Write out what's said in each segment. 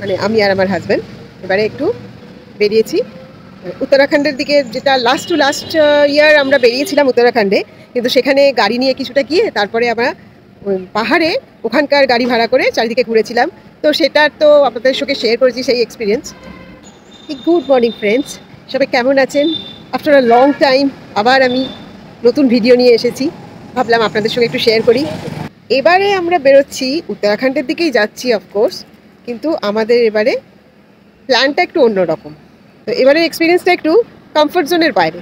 মানে আমি আর আমার হাজব্যান্ড এবারে একটু বেরিয়েছি উত্তরাখণ্ডের দিকে, যেটা লাস্ট ইয়ার আমরা বেরিয়েছিলাম উত্তরাখণ্ডে, কিন্তু সেখানে গাড়ি নিয়ে কিছুটা গিয়ে তারপরে আমরা পাহাড়ে ওখানকার গাড়ি ভাড়া করে চারিদিকে ঘুরেছিলাম। তো সেটা তো আপনাদের সঙ্গে শেয়ার করেছি সেই এক্সপিরিয়েন্স। গুড মর্নিং ফ্রেন্ডস, সবাই কেমন আছেন? আফটার আ লং টাইম আবার আমি নতুন ভিডিও নিয়ে এসেছি, ভাবলাম আপনাদের সঙ্গে একটু শেয়ার করি। এবারে আমরা বেরোচ্ছি উত্তরাখণ্ডের দিকেই যাচ্ছি অফকোর্স, কিন্তু আমাদের এবারে প্ল্যানটা একটু অন্যরকম। তো এবারে এক্সপিরিয়েন্সটা একটু কমফর্ট জোনের বাইরে,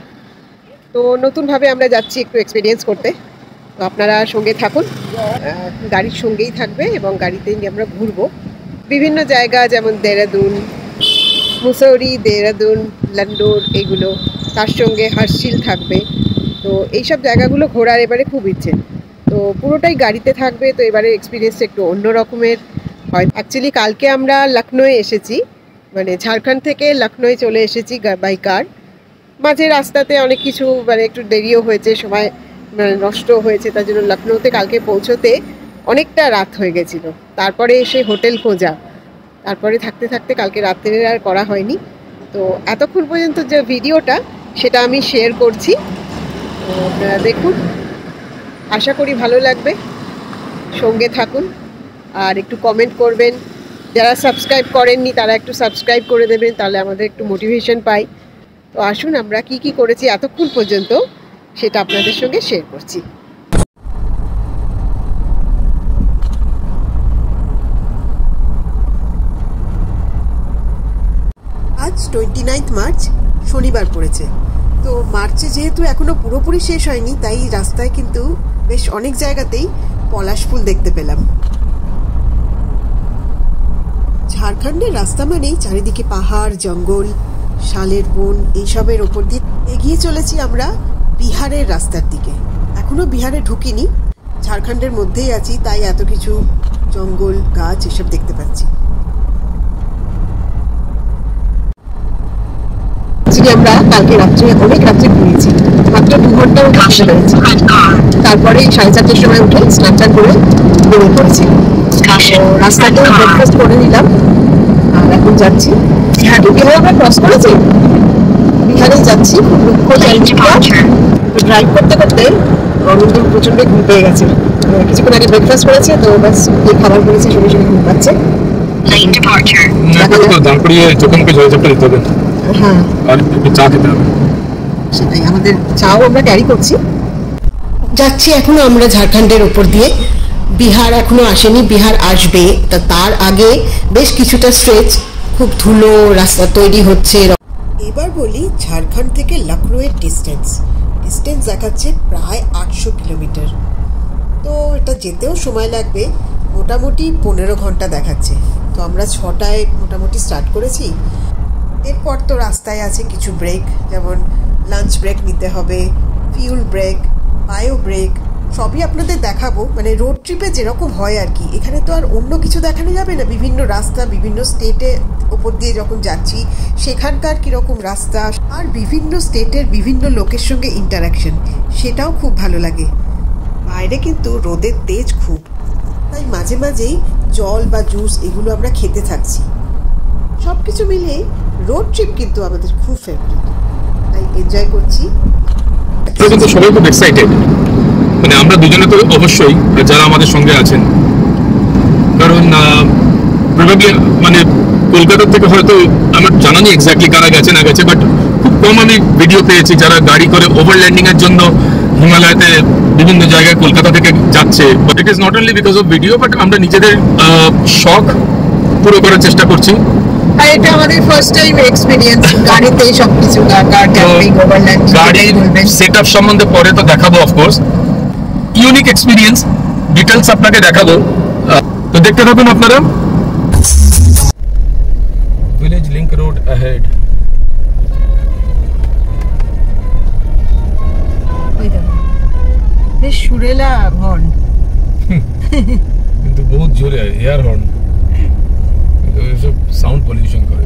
তো নতুনভাবে আমরা যাচ্ছি একটু এক্সপিরিয়েন্স করতে। তো আপনারা সঙ্গে থাকুন, গাড়ির সঙ্গেই থাকবে এবং গাড়িতেই আমরা ঘুরবো বিভিন্ন জায়গা, যেমন দেহরাদুন, মুসৌরি, দেহরাদুন, লন্ডোর, এগুলো, তার সঙ্গে হার্সিল থাকবে। তো এইসব জায়গাগুলো ঘোরার এবারে খুব ইচ্ছে, তো পুরোটাই গাড়িতে থাকবে। তো এবারে এক্সপিরিয়েন্সটা একটু অন্য রকমের হয়। অ্যাকচুয়ালি কালকে আমরা লখনৌয়ে এসেছি, মানে ঝাড়খণ্ড থেকে লখনৌয়ে চলে এসেছি বাই কার। মাঝে রাস্তাতে অনেক কিছু মানে একটু দেরিও হয়েছে, সময় নষ্ট হয়েছে, তার জন্য লখনৌতে কালকে পৌঁছতে অনেকটা রাত হয়ে গেছিলো। তারপরে এসে হোটেল খোঁজা, তারপরে থাকতে থাকতে কালকে রাত্রে আর করা হয়নি। তো এতক্ষণ পর্যন্ত যে ভিডিওটা সেটা আমি শেয়ার করছি, তো আপনারা দেখুন, আশা করি ভালো লাগবে। সঙ্গে থাকুন আর একটু কমেন্ট করবেন, যারা সাবস্ক্রাইব করেননি তারা একটু সাবস্ক্রাইব করে দেবেন, তাহলে আমাদের একটু মোটিভেশন পাই। তো আসুন আমরা কি করেছি এতক্ষণ পর্যন্ত সেটা আপনাদের সঙ্গে শেয়ার করছি। আজ 29 মার্চ, শনিবার পড়েছে। তো মার্চে যেহেতু এখনও পুরোপুরি শেষ হয়নি, তাই রাস্তায় কিন্তু বেশ অনেক জায়গাতেই পলাশ ফুল দেখতে পেলাম। ঝাড়খণ্ডের রাস্তা মানেই চারিদিকে পাহাড়, জঙ্গল, শালের বন, এইসবের ওপর দিয়ে এগিয়ে চলেছি আমরা বিহারের রাস্তার দিকে। এখনও বিহারে ঢুকিনি, ঝাড়খণ্ডের মধ্যেই আছি, তাই এত কিছু জঙ্গল, গাছ এসব দেখতে পাচ্ছি। আমরা কালকে রাত্রে অনেক রাত্রে ঘুমিয়েছি, মাত্র 2 ঘন্টা ঘুরতে পেরেছি। তারপরে 4:30টার সময় উঠে স্নান টান করে বেরিয়ে পড়েছি। রাস্তাতে ব্রেকফাস্ট করে নিলাম আর এখন যাচ্ছি বিহারে। আমরা ক্রস করেছি, বিহারে যাচ্ছি। খুব রুক্ষ ড্রাইভ করতে করতে কিন্তু প্রচন্ড ঘুম পেয়ে গেছে। কিছুক্ষণ আগে ব্রেকফাস্ট করেছে, তো বাস এই খাবার করেছে, সঙ্গে সঙ্গে ঘুম পাচ্ছে। হ্যাঁ, সেটাই, আমাদের চাও আমরা ক্যারি করছি। যাচ্ছি এখনো আমরা ঝাড়খণ্ডের ওপর দিয়ে। বিহার এখনো আসেনি, বিহার আসবে। তার আগে বেশ কিছুটা স্ট্রেচ খুব ধুলো রাস্তা তৈরি হচ্ছে। এবার বলি ঝাড়খণ্ড থেকে লখনৌয়ের ডিস্টেন্স দেখাচ্ছে প্রায় 800 কিলোমিটার। তো এটা যেতেও সময় লাগবে, মোটামুটি 15 ঘন্টা দেখাচ্ছে। তো আমরা 6টায় মোটামুটি স্টার্ট করেছি। এরপর তো রাস্তায় আছে কিছু ব্রেক, যেমন লাঞ্চ ব্রেক নিতে হবে, ফিউল ব্রেক, বায়ো ব্রেক, সবই আপনাদের দেখাবো। মানে রোড ট্রিপে যেরকম হয় আর কি, এখানে তো আর অন্য কিছু দেখানো যাবে না। বিভিন্ন রাস্তা, বিভিন্ন স্টেটের ওপর দিয়ে যখন যাচ্ছি সেখানকার কীরকম রাস্তা, আর বিভিন্ন স্টেটের বিভিন্ন লোকের সঙ্গে ইন্টারাকশন, সেটাও খুব ভালো লাগে। বাইরে কিন্তু রোদের তেজ খুব, তাই মাঝে মাঝেই জল বা জুস এগুলো আমরা খেতে থাকছি। সব কিছু মিলিয়ে রোড ট্রিপ কিন্তু আমাদের খুব ফেভারিট, তাই এনজয় করছি। কিন্তু সবাই খুব এক্সাইটেড, মানে আমরা দুজনে তো অবশ্যই, যারা আমাদের সঙ্গে আছেন, কারণ প্রবাবলি মানে কলকাতা থেকে হয়তো আমার জানা নেই এক্স্যাক্টলি কারা গেছে না গেছে, বাট খুব কম আমি ভিডিও পেয়েছি যারা গাড়ি করে ওভারল্যান্ডিং এর জন্য হিমালয়তে বিভিন্ন জায়গায় কলকাতা থেকে যাচ্ছে। But it is not only because of video, but আমরা নিজেদের শখ পুরো করার চেষ্টা করছি। আর এটা আমাদের ফার্স্ট টাইম এক্সপেরিয়েন্স গাড়িতে সবকিছু, গাড়ির সেটআপ সম্বন্ধে পরে তো দেখাবো অফকোর্স। ইউনিক এক্সপিরিয়েন্স, ডিটেলস আপনাকে দেখাবো, তো দেখতে থাকুন আপনারা। Village link road ahead. বেশ সুরেলা হর্ন, কিন্তু বহুত জোরে এয়ার হর্ন, এসব সাউন্ড পলিউশন করে।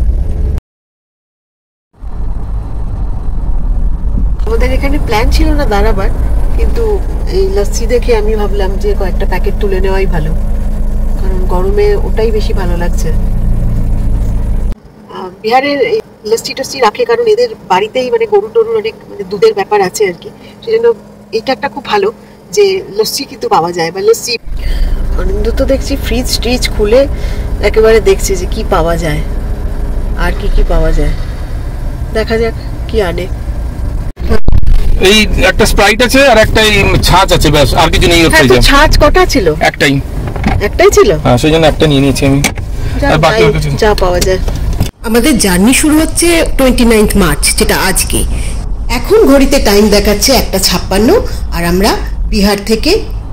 আমাদের এখানে প্ল্যান ছিল না দাঁড়াবার, কিন্তু এই লস্যি দেখে আমি ভাবলাম যে কয়েকটা প্যাকেট তুলে নেওয়াই ভালো, কারণ গরমে ওটাই বেশি ভালো লাগছে। বিহারের লস্যি টস্যি রাখে, কারণ এদের বাড়িতেই মানে গরু টরুর অনেক মানে দুধের ব্যাপার আছে আর কি, সেই জন্য এটা একটা খুব ভালো যে লস্যি কিন্তু পাওয়া যায় বা লস্যি। আনন্দ তো দেখছি ফ্রিজ ট্রিজ খুলে একেবারে দেখছি যে কি পাওয়া যায় আর কি পাওয়া যায়, দেখা যাক কি আনে। এই একটা স্প্রাইট আছে আর একটা ছাঁচ আছে, ব্যাস আর কিছু নেই। ছাঁচ কটা ছিল? একটাই ছিল, সেই জন্য একটা নিয়ে নিয়েছি আমি। যা পাওয়া যায়। আমাদের জার্নি শুরু হচ্ছে 29 মার্চ, যেটা আজকে। এখন ঘড়িতে টাইম দেখাচ্ছে 1:56 আর আমরা বিহার থেকে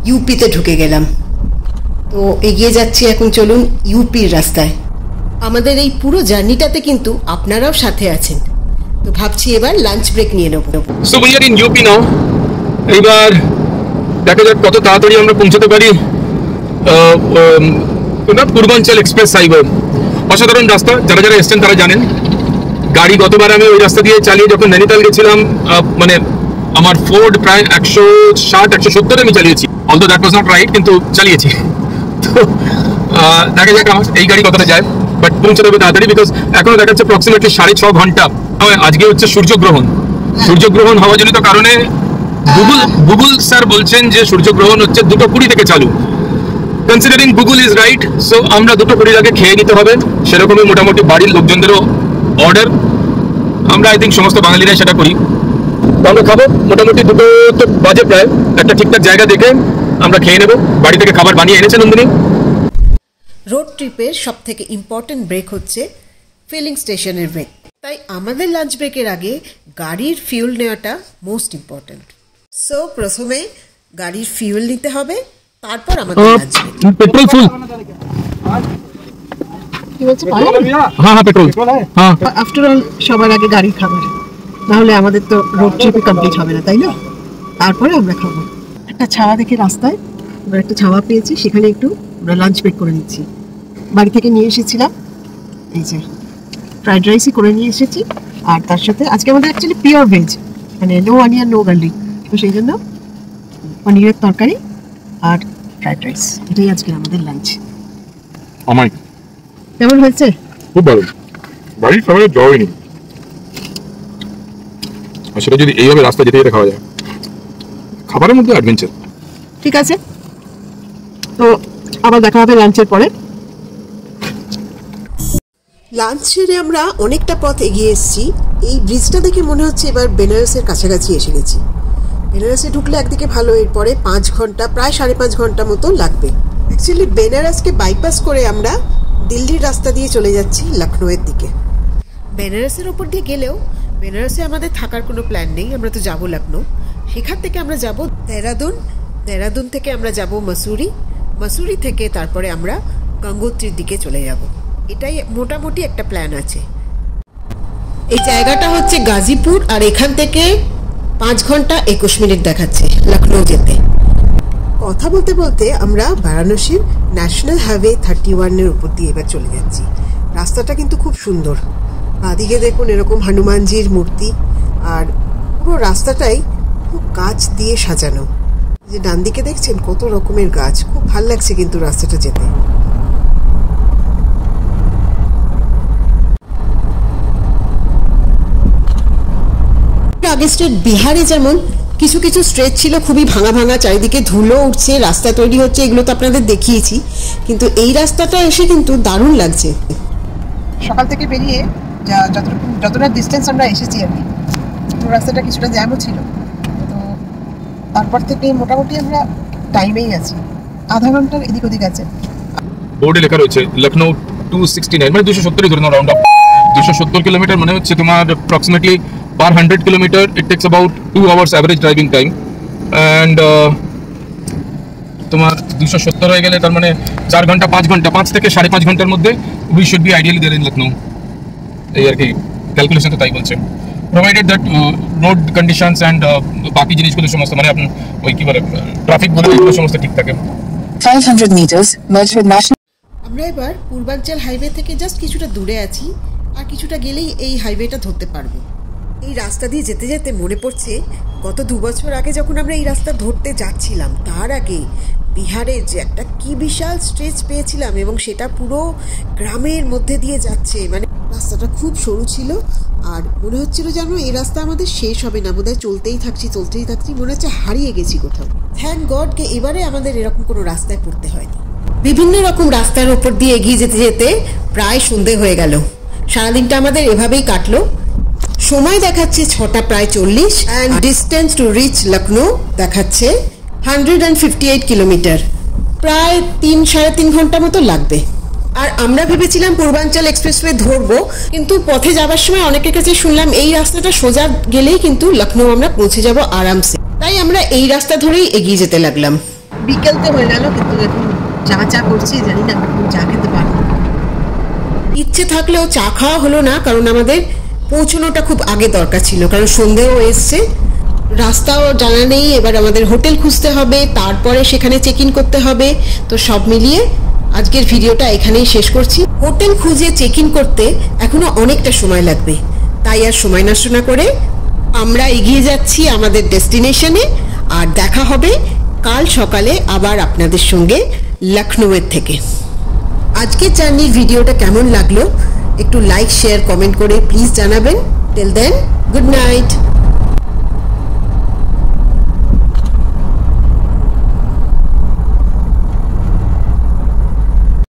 ইউপিতে ঢুকে গেলাম। তো এগিয়ে যাচ্ছি এখন, চলুন ইউপির রাস্তায়। আমাদের এই পুরো জার্নিটাতে কিন্তু আপনারাও সাথে আছেন, তো ভাবছি এবার লাঞ্চ ব্রেক নিয়ে নেব। So we are in UP now. এইবার দেখা যাক কত তাড়াতাড়ি আমরা পৌঁছতে পারি পূর্বাঞ্চল এক্সপ্রেস হাইওয়ে। অসাধারণ রাস্তা, যারা যারা এসছেন তারা জানেন। গাড়ি গতবার আমি ওই রাস্তা দিয়ে চালিয়ে যখন নৈনিতাল গেছিলাম, মানে আমার ফোর্ড প্রায় 160-170 আমি চালিয়েছি, although that was not right, কিন্তু চালিয়েছি। তো দেখা যাক আমার এই গাড়ি কতটা যায়, বাট পৌঁছতে হবে তাড়াতাড়ি, বিকজ এখনো দেখাচ্ছে অ্যাপ্রক্সিমেটলি 6.5 ঘন্টা। আজকে হচ্ছে সূর্যগ্রহণ হওয়ার জনিত কারণে গুগল স্যার বলছেন যে সূর্যগ্রহণ হচ্ছে 2:20 থেকে চালু। Considering Google is right, so আমরা 2:20 আগে খেয়ে নিতে হবে, সেরকমই মোটামুটি বাড়ির লোকজনদেরও অর্ডার। আমরা আই থিঙ্ক সমস্ত বাঙালিরাই সেটা করি। আমরা খাবো মোটামুটি 2 তো বাজে প্রায়, একটা ঠিকঠাক জায়গা দেখে আমরা খেয়ে নেবো। বাড়ি থেকে খাবার বানিয়ে এনেছে নন্দিনী। রোড ট্রিপের সব থেকে ইম্পর্টেন্ট ব্রেক হচ্ছে ফিলিং স্টেশনের ব্রেক, তাই আমাদের লাঞ্চ ব্রেকের আগে গাড়ির ফিউল নেওয়াটা মোস্ট ইম্পর্টেন্ট। সো প্রথমে গাড়ির ফিউল নিতে হবে, তারপর আমাদের লাঞ্চ ব্রেক। পেট্রোল ফুল? হ্যাঁ পেট্রোল। হ্যাঁ, আফটার অল সবার আগে গাড়ির খাবার, নাহলে আমাদের তো রোড ট্রিপে কমপ্লিট হবে না, তাই না? তারপরে আমরা খাবো। একটা ছাওয়া দেখে রাস্তায় আমরা একটা ছাওয়া পেয়েছি, সেখানে একটু আমরা লাঞ্চ ব্রেক করে নিচ্ছি। বাড়ি থেকে নিয়ে এসেছিলাম এই যে ফ্রাইড রাইসই করে নিয়ে এসেছি, আর তার সাথে আজকে আমাদের অ্যাকচুয়ালি পিওর ভেজ, মানে নো অনিয়ন নো গার্লিক, তো সেই জন্য পনিরের তরকারি আর ফ্রাইড রাইস, এটাই আজকে আমাদের লাঞ্চ। আমার কেমন হয়েছে? খুব ভালো, বাড়ির খাবারের জয়ই নেই। আর সেটা যদি এইভাবে রাস্তা যেতে যেতে খাওয়া যায়, খাবারের মধ্যে অ্যাডভেঞ্চার। ঠিক আছে, তো আবার দেখা হবে লাঞ্চের পরে। লাঞ্চ সেরে আমরা অনেকটা পথ এগিয়ে এসেছি। এই ব্রিজটা দেখে মনে হচ্ছে এবার বেনারসের কাছাকাছি এসে গেছি। বেনারসে ঢুকলে একদিকে ভালো, এরপরে 5 ঘন্টা, প্রায় 5.5 ঘন্টা মতো লাগবে। অ্যাকচুয়ালি বেনারসকে বাইপাস করে আমরা দিল্লির রাস্তা দিয়ে চলে যাচ্ছি লখনউয়ের দিকে। বেনারসের ওপর দিয়ে গেলেও বেনারসে আমাদের থাকার কোনো প্ল্যান নেই, আমরা তো যাবো লখনউ। সেখান থেকে আমরা যাব দেরাদুন থেকে আমরা যাব মসুরি থেকে তারপরে আমরা গঙ্গোত্রীর দিকে চলে যাব। এটাই মোটামুটি একটা প্ল্যান আছে। এই জায়গাটা হচ্ছে গাজীপুর, আর এখান থেকে 5 ঘন্টা 21 মিনিট দেখাচ্ছে লখনউ যেতে। কথা বলতে বলতে আমরা বারাণসীর ন্যাশনাল হাইওয়ে 31-এর উপর দিয়ে এবার চলে যাচ্ছি। রাস্তাটা কিন্তু খুব সুন্দর, বাদিকে দেখুন এরকম হনুমানজির মূর্তি, আর পুরো রাস্তাটাই খুব গাছ দিয়ে সাজানো। যে ডান দিকে দেখছেন কত রকমের গাছ, খুব ভালো লাগছে কিন্তু রাস্তাটা যেতে। আগে স্টেট বিহারে যেমন কিছু কিছু স্ট্রেচ ছিল খুবই ভাঙা ভাঙা, চারিদিকে ধুলো উঠছে, রাস্তা তৈরি হচ্ছে, এগুলো তো আপনাদের দেখিয়েছি, কিন্তু এই রাস্তাটা এসে কিন্তু দারুণ লাগছে। সকাল থেকে বেরিয়ে যতটা ডিস্টেন্স আমরা এসেছি আর কি, পুরো রাস্তাটা কিছুটা জ্যামও ছিল, তো তারপর থেকে মোটামুটি আমরা টাইমেই আছি, আধা ঘন্টার এদিক ওদিক আছে। বোর্ডে লেখা রয়েছে লখনউ 269, মানে 270 ধরে নাও, রাউন্ড আপ 270 কিলোমিটার, মানে হচ্ছে তোমার approximately per 100 kilometer it takes about 2 hours average driving time, and তোমার 270 হয়ে গেলে তার মানে 4 ঘন্টা 5 ঘন্টা 5 থেকে 5.5 ঘন্টার মধ্যে we should be ideally there in Lucknow। এই আর কি ক্যালকুলেশন তো তাই বলছে, provided that road conditions and বাকি জিনিসগুলো সমস্ত মানে আপনি ওই কি বলে ট্রাফিক বলে এগুলো সমস্ত ঠিক থাকে। 500 meters merge with national। আমরা এবার পূর্বাঞ্চল হাইওয়ে থেকে জাস্ট কিছুটা দূরে আছি, আর কিছুটা গেলেই এই হাইওয়েটা ধরতে পারবো। এই রাস্তা দিয়ে যেতে যেতে মনে পড়ছে গত 2 বছর আগে যখন আমরা এই রাস্তা ধরতে যাচ্ছিলাম, তার আগে বিহারের যে একটা কি বিশাল স্ট্রেচ পেয়েছিলাম, এবং সেটা পুরো গ্রামের মধ্যে দিয়ে যাচ্ছে। মানে রাস্তাটা খুব সরু ছিল, আর মনে হচ্ছিল যেন এই রাস্তা আমাদের শেষ হবে না, বোধহয় চলতেই থাকছি, মনে হচ্ছে হারিয়ে গেছি কোথাও। থ্যাংক গডকে এবারে আমাদের এরকম কোনো রাস্তায় পড়তে হয়নি। বিভিন্ন রকম রাস্তার ওপর দিয়ে এগিয়ে যেতে যেতে প্রায় সন্ধে হয়ে গেল। সারাদিনটা আমাদের এভাবেই কাটলো। সময় দেখাচ্ছে 6টা প্রায় 40, and distance to reach Lucknow দেখাচ্ছে 158 কিলোমিটার। প্রায় 3-3.5 ঘন্টা মতো লাগবে। আর আমরা ভেবেছিলাম পূর্বাঞ্চল এক্সপ্রেসওয়ে ধরবো, কিন্তু পথে যাবার সময় অনেকের কাছে শুনলাম এই রাস্তাটা সোজা গেলেই কিন্তু লখনৌ আমরা পৌঁছে যাব আরামসে। তাই আমরা এই রাস্তা ধরেই এগিয়ে যেতে লাগলাম। বিকেল তো হয়ে গেল, কিন্তু এখন চা করছি, জানি না চা খেতে পারবো। ইচ্ছে থাকলেও চা খাওয়া হলো না, কারণ আমাদের পৌঁছানোটা খুব আগে দরকার ছিল, কারণ সন্ধেও এসছে, রাস্তাও জানা নেই। এবার আমাদের হোটেল খুঁজতে হবে, তারপরে সেখানে চেক ইন করতে হবে। তো সব মিলিয়ে আজকের ভিডিওটা এখানেই শেষ করছি। হোটেল খুঁজে চেক ইন করতে এখনো অনেকটা সময় লাগবে, তাই আর সময় নষ্ট না করে আমরা এগিয়ে যাচ্ছি আমাদের ডেস্টিনেশনে। আর দেখা হবে কাল সকালে আবার আপনাদের সঙ্গে লখনৌয়ের থেকে। আজকের জার্নির ভিডিওটা কেমন লাগলো একটু লাইক, শেয়ার, কমেন্ট করে প্লিজ জানাবেন। Till then, good night.